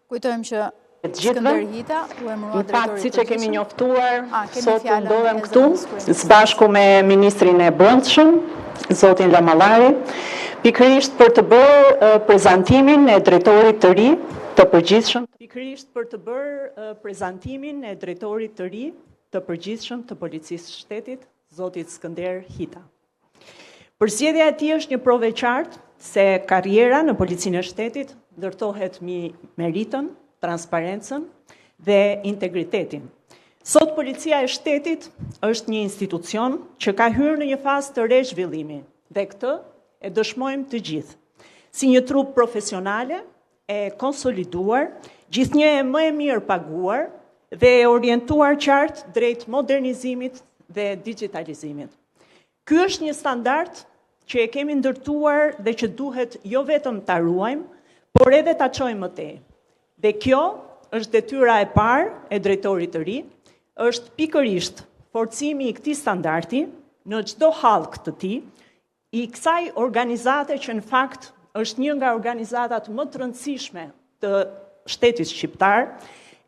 Kujtojmë që Skënder Hita u emërua drejtori i përgjithshëm. Siç e kemi njoftuar, sot ndodhem këtu së bashku me ministrin e Brendshëm, zotin Lamallari, pikërisht për të bërë prezantimin e drejtorit të ri të përgjithshëm të Policisë së Shtetit, zotit Skënder Hita. Përzgjedhja e tij është një provë e qartë se karriera në Policinë e Shtetit ndërtohet mbi meritën, transparencën dhe integritetin. Sot Policia e Shtetit është një institucion që ka hyrë në një fazë të re zhvillimi dhe këtë e dëshmojmë të gjithë. Si një trup profesionale e konsoliduar, gjithnjë e më e mirë paguar dhe e orientuar qartë drejt modernizimit dhe digitalizimit. Ky është një standard që e kemi ndërtuar dhe që duhet jo vetëm ta ruajmë, por edhe ta çojmë më tej. Dhe kjo është detyra e parë e drejtorit të ri, është pikërisht forcimi i këtij standardi në çdo hallk të tij, i kësaj organizate që në fakt është një nga organizatat më të rëndësishme të shtetit shqiptar,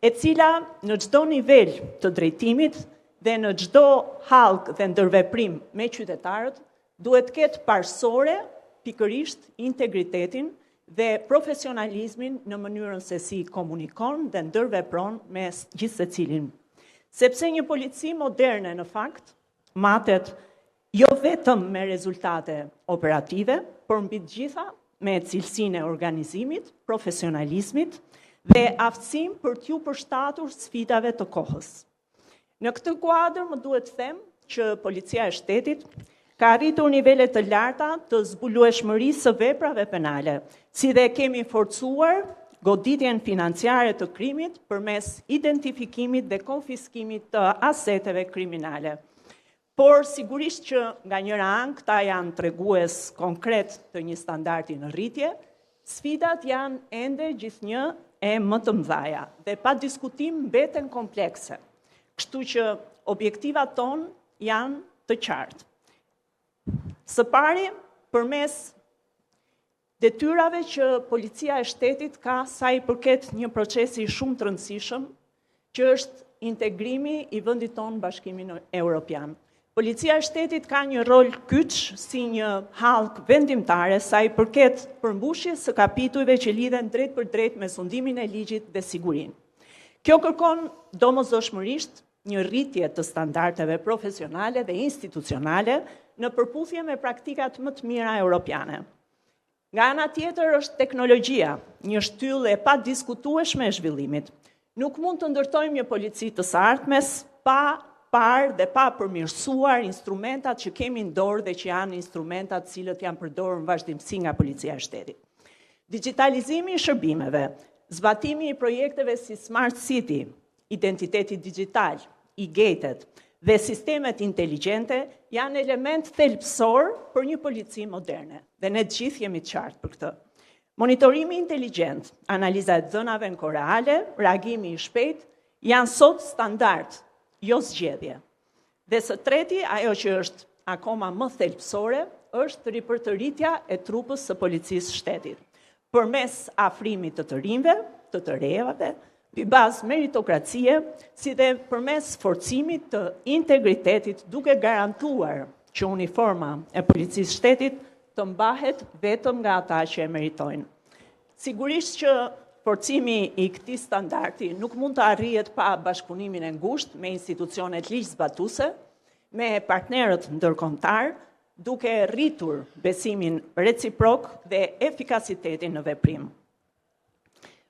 e cila në çdo nivel të drejtimit dhe në çdo hallk dhe ndërveprim me qytetarët duhet të ketë parësore pikërisht integritetin dhe profesionalizmin në mënyrën se si komunikon dhe ndërvepron me gjithë secilin. Sepse një polici moderne në fakt matet jo vetëm me rezultate operative, por mbi të gjitha me cilësinë e organizimit, profesionalizmit dhe aftësinë për t'ju përshtatur sfidave të kohës. Në këtë kuadër më duhet të them që Policia e Shtetit ka arritur nivele të larta të zbulueshmërisë së veprave penale, si dhe kemi forcuar goditjen financiare të krimit përmes identifikimit dhe konfiskimit të aseteve kriminale. Por sigurisht që nga njëra anë këta janë tregues konkret të një standardi në rritje, sfidat janë ende gjithnjë e më të mëdhaja dhe pa diskutim mbeten komplekse. Kështu që objektivat tonë janë të qartë. Së pari, përmes detyrave që Policia e Shtetit ka sa i përket një procesi shumë të rëndësishëm, që është integrimi i vendit tonë në Bashkimin Evropian. Policia e Shtetit ka një rol kyç si një hallk vendimtare sa i përket përmbushjes së kapitujve që lidhen drejt për drejt me sundimin e ligjit dhe sigurinë. Kjo kërkon domosdoshmërisht një rritje të standardeve profesionale dhe institucionale në përputhje me praktikat më të mira europiane. Nga ana tjetër është teknologjia, një shtyllë e padiskutueshme e zhvillimit. Nuk mund të ndërtojmë një polici të saërtmes pa parë dhe pa përmirësuar instrumentat që kemi në dorë dhe që janë instrumentat cilët janë përdorur në vazhdimsi nga Policia e Shtetit. Digitalizimi i shërbimeve, zbatimi i projekteve si Smart City, identiteti digital, e-gatet dhe sistemet inteligjente janë element thelbësor për një polici moderne, dhe ne gjithë jemi të qartë për këtë. Monitorimi inteligjent, analiza e dhënave në kohë reale, reagimi i shpejt janë sot standard, jo zgjedhje. Dhe së treti, ajo që është akoma më thelbësore, është ripërtëritja e trupës së Policisë së Shtetit, përmes afrimit të rinjve, të rejave, mbi bazë meritokracie, si dhe përmes forcimit të integritetit duke garantuar që uniforma e Policisë së Shtetit të mbahet vetëm nga ata që e meritojnë. Sigurisht që forcimi i këtij standardi nuk mund të arrihet pa bashkëpunimin e ngushtë me institucionet ligjzbatuese, me partnerët ndërkombëtar, duke rritur besimin reciprok dhe efikasitetin në veprim.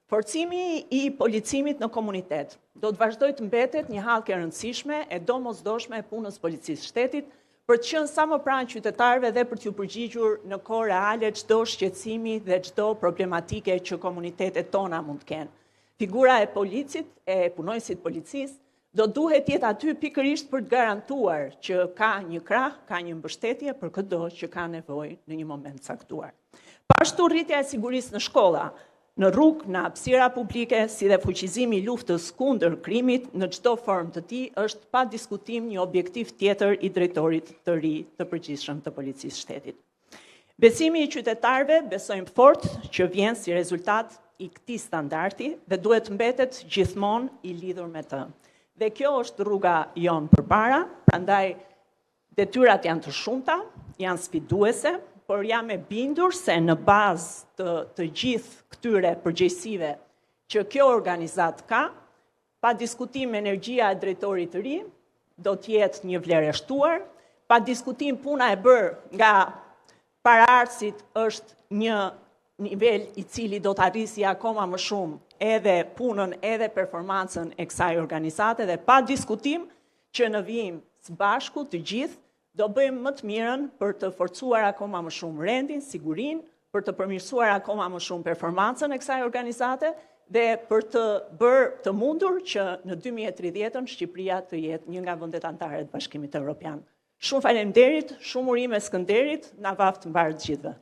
Forcimi i policimit në komunitet do të vazhdojë të mbetet një hallkë e rëndësishme e domosdoshme e punës Policisë së Shtetit për të qenë sa më pranë qytetarëve dhe për t'ju përgjigjur në kohë reale çdo shqetësimi dhe çdo problematike që komunitetet tona mund të kenë. Figura e policit, e punojësit policisë, do duhet jetë aty pikërisht për të garantuar që ka një krah, ka një mbështetje për çdo që ka nevojë në një moment caktuar. Pashtu rritja e sigurisë në shkolla, në rrugë, në hapësira publike, si dhe fuqizimi i luftës kundër krimit në çdo formë të tij është pa diskutim një objektiv tjetër i drejtorit të ri të përgjithshëm të Policisë së Shtetit. Besimi i qytetarëve besojmë fort që vjen si rezultat i këtij standardi dhe duhet mbetet gjithmonë i lidhur me të. Dhe kjo është rruga jonë përpara, prandaj detyrat janë të shumta, janë sfiduese, por jam e bindur se në bazë të gjithë këtyre përgjegjësive që kjo organizat ka, pa diskutim energjia e drejtorit të ri, do t'jetë një vlerë e shtuar, pa diskutim puna e bërë nga paraardhësit është një nivel i cili do të arrisi akoma më shumë edhe punën edhe performancën e kësaj organizate dhe pa diskutim që në vijim së bashku të gjithë do bëjmë më të mirën për të forcuar akoma më shumë rendin, sigurinë, për të përmirësuar akoma më shumë performancën e kësaj organizate dhe për të bërë të mundur që në 2030 Shqipëria të jetë një nga vendet anëtare të Bashkimit Evropian. Shumë faleminderit, shumë urime Skënderit, na vaft mbarë të gjithëve.